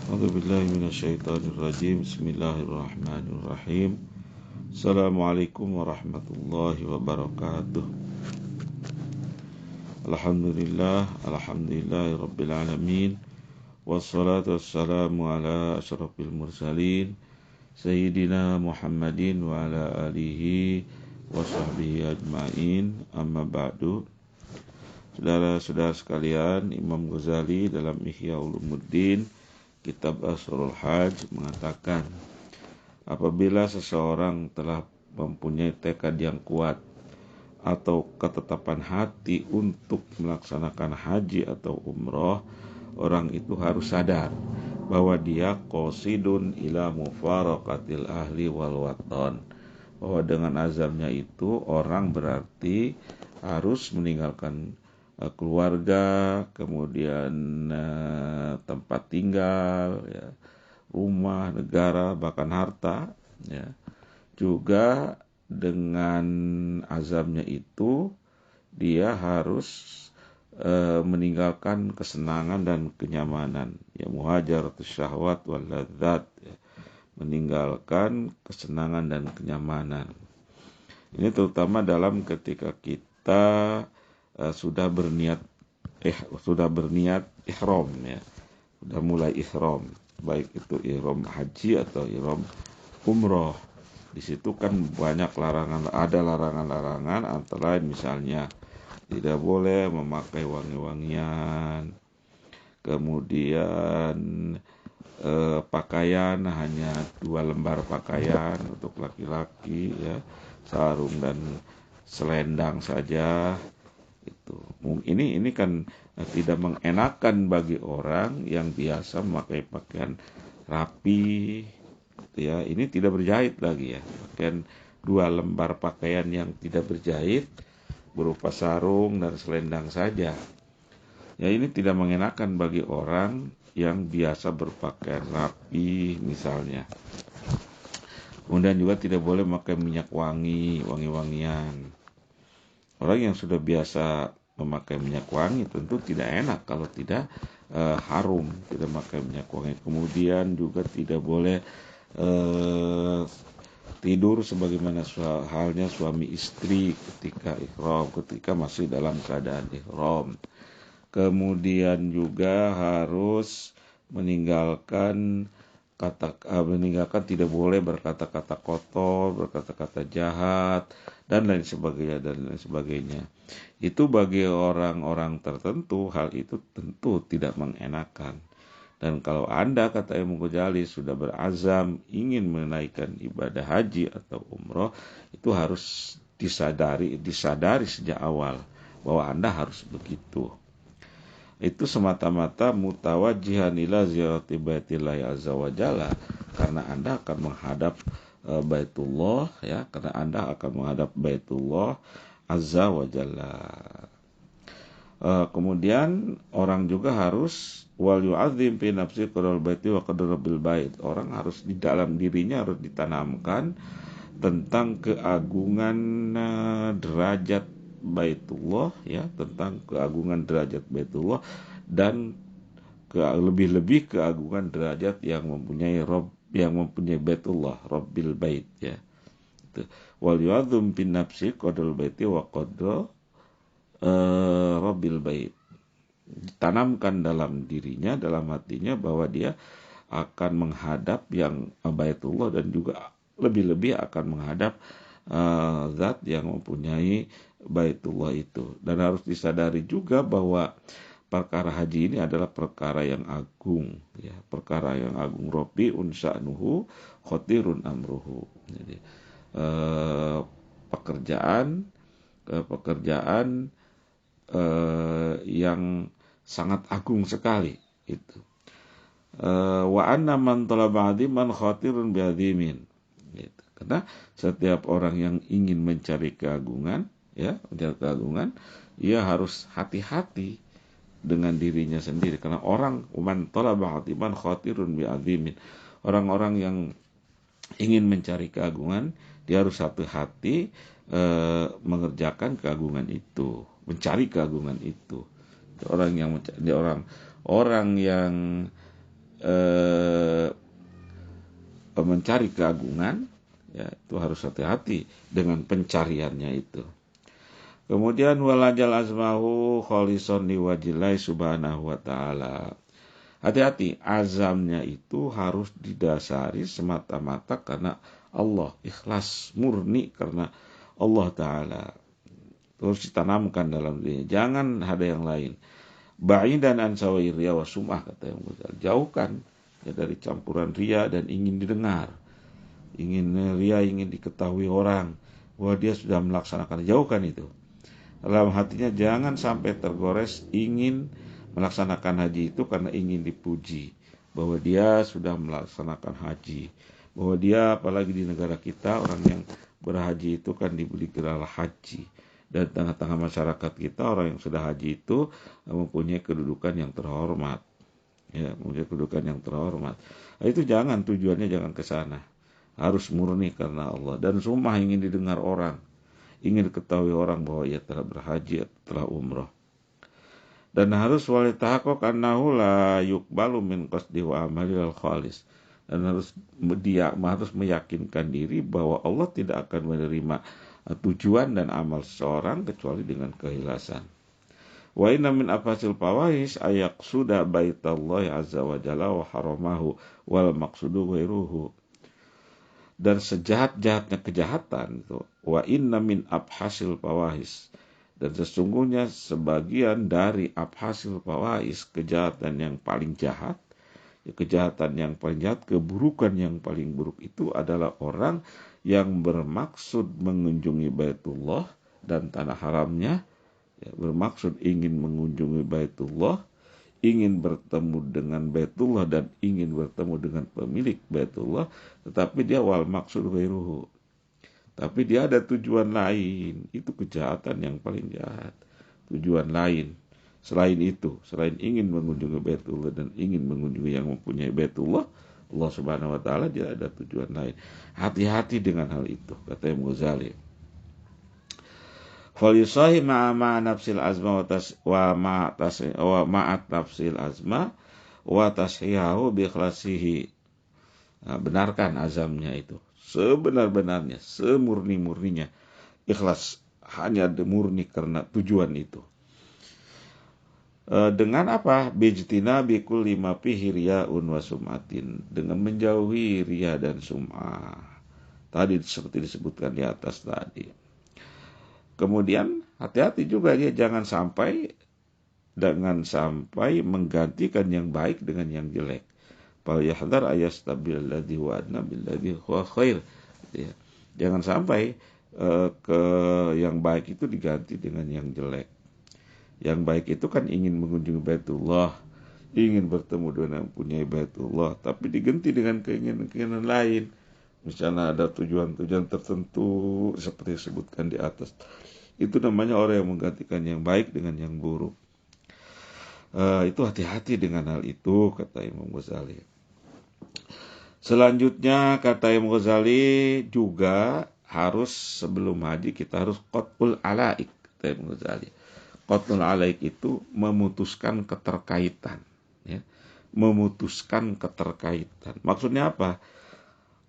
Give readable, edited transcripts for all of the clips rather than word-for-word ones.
A'udzubillahi minasyaitonirrajim. Bismillahirrahmanirrahim. Assalamualaikum warahmatullahi wabarakatuh. Alhamdulillahi rabbil alamin. Wassalatu wassalamu ala asyrafil mursalin Sayyidina Muhammadin wa ala alihi wa sahbihi ajma'in. Amma ba'du. Saudara-saudara sekalian, Imam Ghazali dalam Ihya Ulumuddin Kitab Asrul Hajj mengatakan, apabila seseorang telah mempunyai tekad yang kuat atau ketetapan hati untuk melaksanakan haji atau umroh, orang itu harus sadar bahwa dia qasidun ila mufaraqatil ahli wal watan, bahwa dengan azamnya itu orang berarti harus meninggalkan keluarga, kemudian tempat tinggal, ya, rumah, negara, bahkan harta, ya. Juga dengan azamnya itu dia harus meninggalkan kesenangan dan kenyamanan, ya, muhajaratus syahwat wal ladzat, ya, meninggalkan kesenangan dan kenyamanan. Ini terutama dalam ketika kita sudah berniat ihram, ya, sudah mulai ihram, baik itu ihram haji atau ihram umroh. Di situ kan banyak ada larangan-larangan, antara lain misalnya tidak boleh memakai wangi-wangian, kemudian pakaian hanya 2 lembar pakaian untuk laki-laki, ya, sarung dan selendang saja. Itu ini kan tidak mengenakan bagi orang yang biasa memakai pakaian rapi, ya. Ini tidak berjahit lagi, ya, pakaian 2 lembar pakaian yang tidak berjahit berupa sarung dan selendang saja, ya. Ini tidak mengenakan bagi orang yang biasa berpakaian rapi misalnya. Kemudian juga tidak boleh memakai minyak wangi-wangian. Orang yang sudah biasa memakai minyak wangi tentu tidak enak kalau tidak harum, tidak memakai minyak wangi. Kemudian juga tidak boleh tidur sebagaimana halnya suami istri ketika ihram, ketika masih dalam keadaan ihram. Kemudian juga harus meninggalkan tidak boleh berkata-kata kotor, berkata-kata jahat, dan lain sebagainya. Itu bagi orang-orang tertentu hal itu tentu tidak mengenakan. Dan kalau Anda, kata Imam Ghazali, sudah berazam ingin menunaikan ibadah haji atau umroh, itu harus disadari sejak awal bahwa Anda harus begitu. Itu semata-mata mutawajjihan ila ziyarati baitillahi azza wa jalla, karena Anda akan menghadap Baitullah, ya, karena Anda akan menghadap Baitullah azza wa jalla. Kemudian orang juga harus wal yu'adzim fi nafsi qadral baiti wa qadral bil bait. Orang harus di dalam dirinya harus ditanamkan tentang keagungan derajat Baitullah, ya, tentang keagungan derajat Baitullah dan lebih-lebih keagungan derajat yang mempunyai Rabb, yang mempunyai Baitullah, Rabbil Bait, ya. Wal yu'adzim fi nafsi qadral baiti wa qadral Rabbil Bait. Ditanamkan dalam dirinya, dalam hatinya, bahwa dia akan menghadap yang Baitullah dan juga lebih-lebih akan menghadap zat yang mempunyai Baitullah itu. Dan harus disadari juga bahwa perkara haji ini adalah perkara yang agung, ya, perkara yang agung. Rabi'un sya'nuhu khotirun amruhu. Jadi pekerjaan yang sangat agung sekali itu. Wa anna man talaba 'aziman khatirun bi 'azimin. Gitu. Karena setiap orang yang ingin mencari keagungan, ya, mencari keagungan, ia harus hati-hati dengan dirinya sendiri. Karena orang man talaba 'aziman khatirun bi 'azimin. Orang-orang yang ingin mencari keagungan, dia harus hati-hati mengerjakan keagungan itu, mencari keagungan itu. Orang yang eh, mencari keagungan, ya itu harus hati-hati dengan pencariannya itu. Kemudian walajal azmahu kholison liwajilai subhanahu wa ta'ala. Hati-hati, azamnya itu harus didasari semata-mata karena Allah, ikhlas murni karena Allah Ta'ala. Terus ditanamkan dalam dirinya, jangan ada yang lain. Ba'idan an sawa'i riya wa sum'ah, kata yang Ghazali. Jauhkan ya dari campuran riya dan ingin didengar. Riya ingin diketahui orang bahwa dia sudah melaksanakan. Jauhkan itu. Dalam hatinya jangan sampai tergores ingin melaksanakan haji itu karena ingin dipuji bahwa dia sudah melaksanakan haji, bahwa dia apalagi di negara kita orang yang berhaji itu kan diberi gelar haji, dan tengah-tengah masyarakat kita orang yang sudah haji itu mempunyai kedudukan yang terhormat, ya mempunyai kedudukan yang terhormat. Nah, itu jangan, tujuannya jangan ke sana, harus murni karena Allah dan sumpah ingin didengar orang, ingin diketahui orang bahwa ia telah berhaji atau telah umrah. Dan harus walitahaqaq annahu la yuqbalu min qasdi wa amalil khalis. Dan harus meyakinkan diri bahwa Allah tidak akan menerima tujuan dan amal seseorang kecuali dengan keikhlasan. Wa inna min afasil fawahish ayaqsuda baitallahi azza wa jalla wa haramahu wal maqsudu ghairuhu. Dan sejahat-jahatnya kejahatan itu, wa inna min abhasil fawahish, dan sesungguhnya sebagian dari abhasil fawahish, kejahatan yang paling jahat, kejahatan yang paling jahat, keburukan yang paling buruk itu adalah orang yang bermaksud mengunjungi Baitullah dan tanah haramnya, ya, bermaksud ingin mengunjungi Baitullah, ingin bertemu dengan Baitullah dan ingin bertemu dengan pemilik Baitullah, tetapi dia wal maksud ghairuhu, tapi dia ada tujuan lain. Itu kejahatan yang paling jahat, tujuan lain selain itu, selain ingin mengunjungi Baitullah dan ingin mengunjungi yang mempunyai Baitullah Allah Subhanahu wa ta'ala, dia ada tujuan lain. Hati-hati dengan hal itu, kata Imam Ghazali. Falyusahi ma'a nafsil azma wa ma'at nafsil azma wa tashihahu bi ikhlasihi. Nah, benarkan azamnya itu sebenar-benarnya, semurni-murninya, ikhlas hanya murni karena tujuan itu. Dengan apa? Bijtina bikul lima fihi riya'un wa sum'atin, dengan menjauhi riya dan sum'ah. Tadi seperti disebutkan di atas tadi. Kemudian hati-hati juga dia jangan sampai menggantikan yang baik dengan yang jelek. Fal yahdhar ayastabil ladzi huwa adna bil ladzi huwa khair. Ya. Jangan sampai ke yang baik itu diganti dengan yang jelek. Yang baik itu kan ingin mengunjungi Baitullah, ingin bertemu dengan yang punya Baitullah, tapi diganti dengan keinginan-keinginan lain. Misalnya ada tujuan-tujuan tertentu seperti disebutkan di atas. Itu namanya orang yang menggantikan yang baik dengan yang buruk. Itu hati-hati dengan hal itu, kata Imam Ghazali. Selanjutnya kata Imam Ghazali juga harus sebelum haji kita harus qat'ul alaik, kata Imam Ghazali. Qat'ul alaik itu memutuskan keterkaitan, ya. Memutuskan keterkaitan. Maksudnya apa?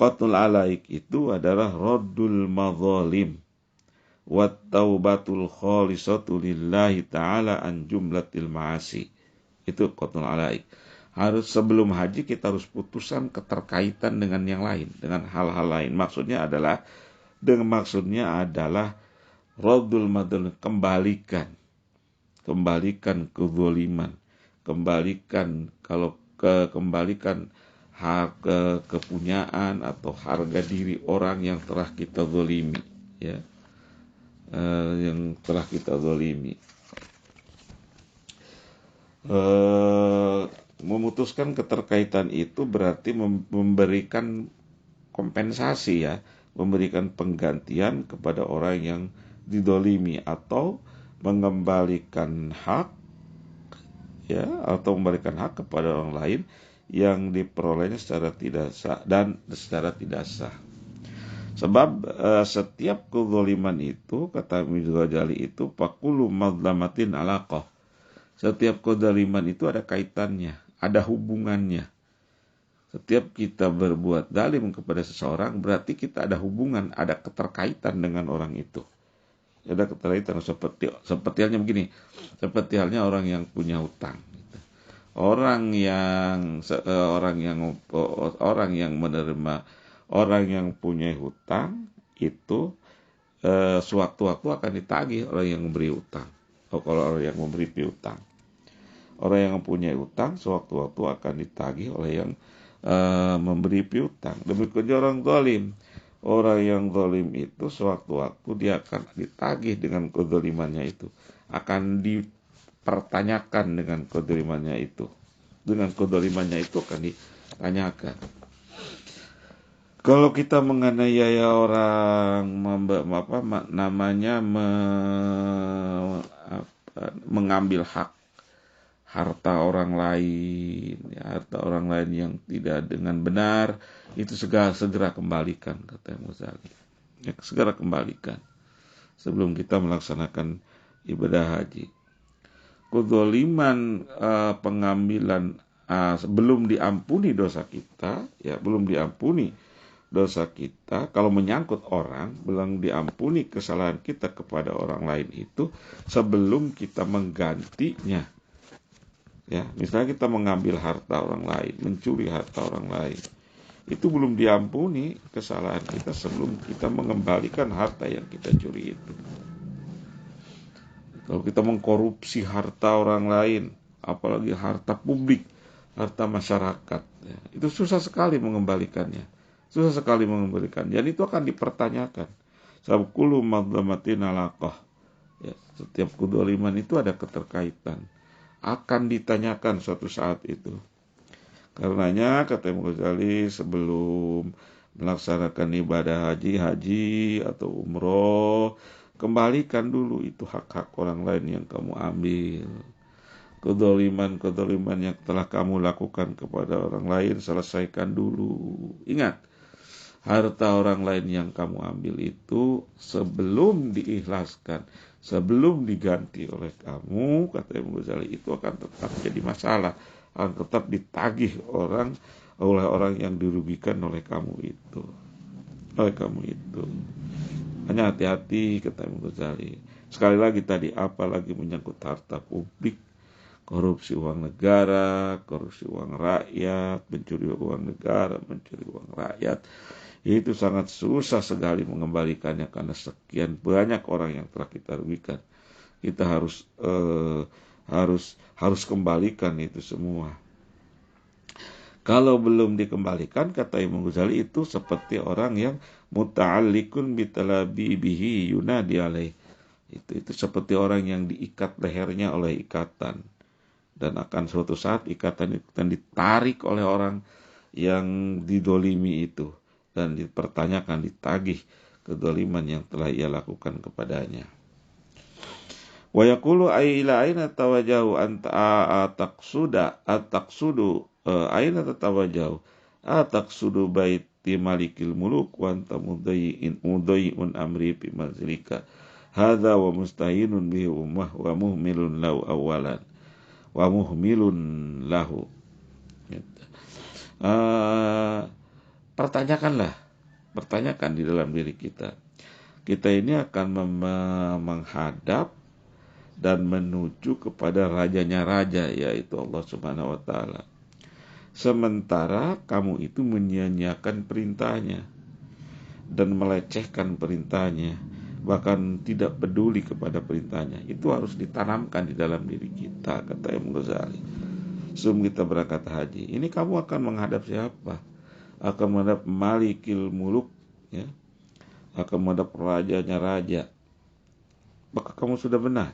Qat'ul alaik itu adalah raddul madzalim wa taubatul khalisatu lillahi ta'ala an jumlatil ma'asi. Itu qat'ul alaik. Harus sebelum haji kita harus putuskan keterkaitan dengan yang lain, dengan hal-hal lain. Maksudnya adalah raddul madzalim, kembalikan kezaliman, kembalikan hak kepunyaan atau harga diri orang yang telah kita zalimi, ya, yang telah kita zalimi. Memutuskan keterkaitan itu berarti memberikan kompensasi, ya, memberikan penggantian kepada orang yang didolimi atau mengembalikan hak, ya, atau memberikan hak kepada orang lain yang diperolehnya secara tidak sah dan secara tidak sah. Sebab setiap kezaliman itu, kata Ibnu Ghazali itu, faqulu madzlamatin alaqah. Setiap kezaliman itu ada kaitannya, ada hubungannya. Setiap kita berbuat zalim kepada seseorang, berarti kita ada hubungan, ada keterkaitan dengan orang itu. Ada keterkaitan seperti halnya begini, seperti halnya orang yang punya hutang. Orang yang menerima, orang yang punya hutang itu sewaktu-waktu akan ditagih oleh yang memberi hutang. Kalau orang yang memberi piutang, orang yang mempunyai hutang sewaktu-waktu akan ditagih oleh yang memberi piutang. Demikian juga orang zalim. Orang yang zalim itu sewaktu-waktu dia akan ditagih dengan kezalimannya itu. Akan dipertanyakan dengan kezalimannya itu. Dengan kezalimannya itu akan ditanyakan. Kalau kita menganiaya orang, mengambil hak harta orang lain, harta orang lain yang tidak dengan benar, itu segera kembalikan, kata Imam Ghazali. Ya, segera kembalikan sebelum kita melaksanakan ibadah haji. Kedzaliman pengambilan belum diampuni dosa kita, ya belum diampuni dosa kita kalau menyangkut orang, belum diampuni kesalahan kita kepada orang lain itu sebelum kita menggantinya. Ya, misalnya kita mengambil harta orang lain, mencuri harta orang lain, itu belum diampuni kesalahan kita sebelum kita mengembalikan harta yang kita curi itu. Kalau kita mengkorupsi harta orang lain, apalagi harta publik, harta masyarakat, ya, itu susah sekali mengembalikannya. Susah sekali mengembalikannya. Dan itu akan dipertanyakan. Sabkulu madzlamatin alaqah. Ya, setiap kedzaliman itu ada keterkaitan. Akan ditanyakan suatu saat itu. Karenanya kata Imam Ghazali, sebelum melaksanakan ibadah haji atau umroh, kembalikan dulu itu hak-hak orang lain yang kamu ambil. Kedzaliman yang telah kamu lakukan kepada orang lain, selesaikan dulu. Ingat, harta orang lain yang kamu ambil itu sebelum diikhlaskan, sebelum diganti oleh kamu, kata Imam Ghazali, itu akan tetap jadi masalah, akan tetap ditagih oleh orang yang dirugikan oleh kamu itu. Hanya hati-hati, kata Imam Ghazali. Sekali lagi tadi, apalagi menyangkut harta publik, korupsi uang negara, korupsi uang rakyat, mencuri uang negara, mencuri uang rakyat, itu sangat susah sekali mengembalikannya karena sekian banyak orang yang telah kita rugikan. Kita harus kembalikan itu semua. Kalau belum dikembalikan, kata Imam Ghazali, itu seperti orang yang muta'alliqun bitalabi bihi yunadi alaih. Itu seperti orang yang diikat lehernya oleh ikatan, dan akan suatu saat ikatan itu ditarik oleh orang yang didolimi itu dan dipertanyakan, ditagih kedzaliman yang telah ia lakukan kepadanya. Wa yaqulu ila aina tawajahu anta ataqsudu aina tatawajahu ataqsudu baiti malikil muluk wa anta mudayyin amri fi manzilika hadza wa mustahinun bihi ummah wa muhmilun lahu awalan wa muhmilun lahu. Pertanyakan di dalam diri kita. Kita ini akan menghadap dan menuju kepada rajanya raja, yaitu Allah Subhanahu wa Ta'ala. Sementara kamu itu menyia-nyiakan perintahnya dan melecehkan perintahnya, bahkan tidak peduli kepada perintahnya. Itu harus ditanamkan di dalam diri kita, kata Imam Ghazali. Sebelum kita berangkat haji, ini kamu akan menghadap siapa? Akan menghadap Malikil Muluk, ya, akan menghadap rajanya raja. Maka kamu sudah benar,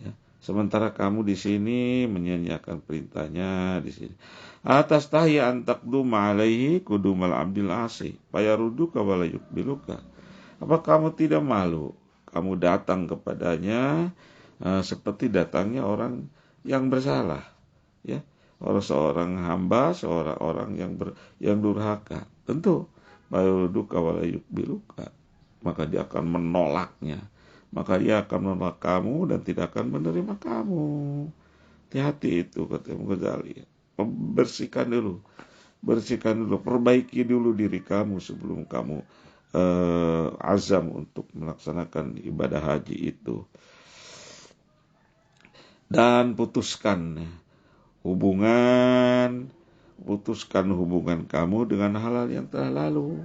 ya. Sementara kamu di sini menyia-nyiakan perintahnya di sini. Atas tahya antakduma alaihi kudumal abdil asi fayaruduka wala yukbiluka. Apa kamu tidak malu kamu datang kepadanya seperti datangnya orang yang bersalah, ya, seorang hamba, seorang orang yang durhaka. Tentu fayaruduka wala yukbiluka, maka dia akan menolaknya, maka dia akan menolak kamu dan tidak akan menerima kamu. Hati-hati itu, kata Imam Ghazali. Bersihkan dulu bersihkan dulu, perbaiki dulu diri kamu sebelum kamu azam untuk melaksanakan ibadah haji itu. Dan putuskan hubungan kamu dengan hal-hal yang telah lalu,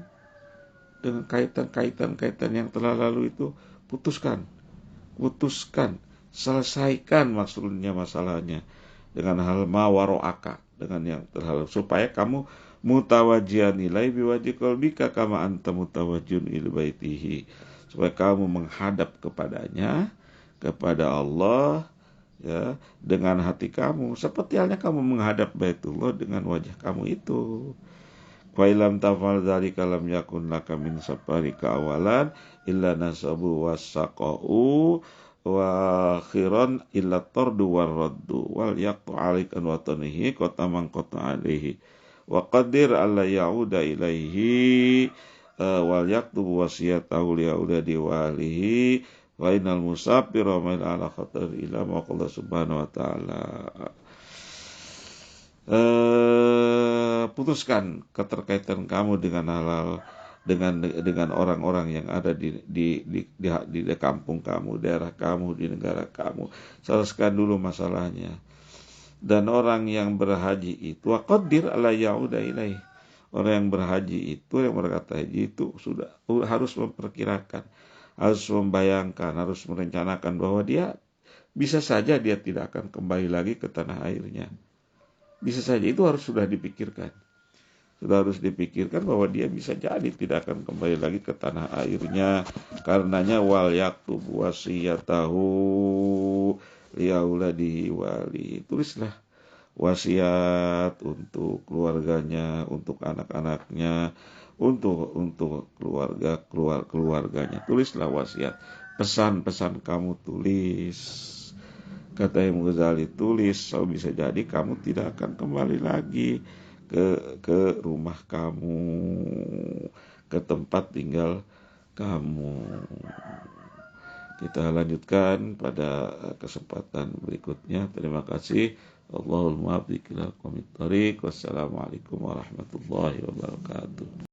dengan kaitan yang telah lalu itu putuskan, selesaikan maksudnya masalahnya dengan hal mawaro'aka, dengan yang telah lalu, supaya kamu mutawajjihan nilai biwajhi qalbika kama anta mutawajjihun ila baitihi, supaya kamu menghadap kepadanya, kepada Allah, ya, dengan hati kamu seperti halnya kamu menghadap Baitullah dengan wajah kamu itu. Wa ilam tafal dzalika lam yakun laka min safarika awalan illa nasabu wasaqau wa akhiran illa tardu warraddu wal yaqtu alikan watanihi qata man qata alaihi wa qadir alla yauda ilaihi wal yaqtu wasiyatahu li auladi walihi wa innal musafir wa man ala khatar ila maqalla subhanahu wa ta'ala. Putuskan keterkaitan kamu dengan halal, dengan orang-orang yang ada di kampung kamu, daerah kamu, di negara kamu. Selesaikan dulu masalahnya. Dan orang yang berhaji itu waqaddir ala yauda ilaih. Orang yang berhaji itu, yang berkata haji itu sudah harus memperkirakan, harus membayangkan, harus merencanakan bahwa dia bisa saja dia tidak akan kembali lagi ke tanah airnya. Bisa saja, itu sudah dipikirkan. Sudah harus dipikirkan bahwa dia bisa jadi tidak akan kembali lagi ke tanah airnya. Karenanya wal yaktub wasiyatahu liauladihi wali. Tulislah wasiat untuk keluarganya, untuk anak-anaknya, untuk keluarganya. Tulislah wasiat. Pesan-pesan kamu tulis. Kata Imam Ghazali, tulis, so bisa jadi kamu tidak akan kembali lagi ke rumah kamu, ke tempat tinggal kamu. Kita lanjutkan pada kesempatan berikutnya. Terima kasih. Allahumma biqil qomit thariq. Wassalamualaikum warahmatullahi wabarakatuh.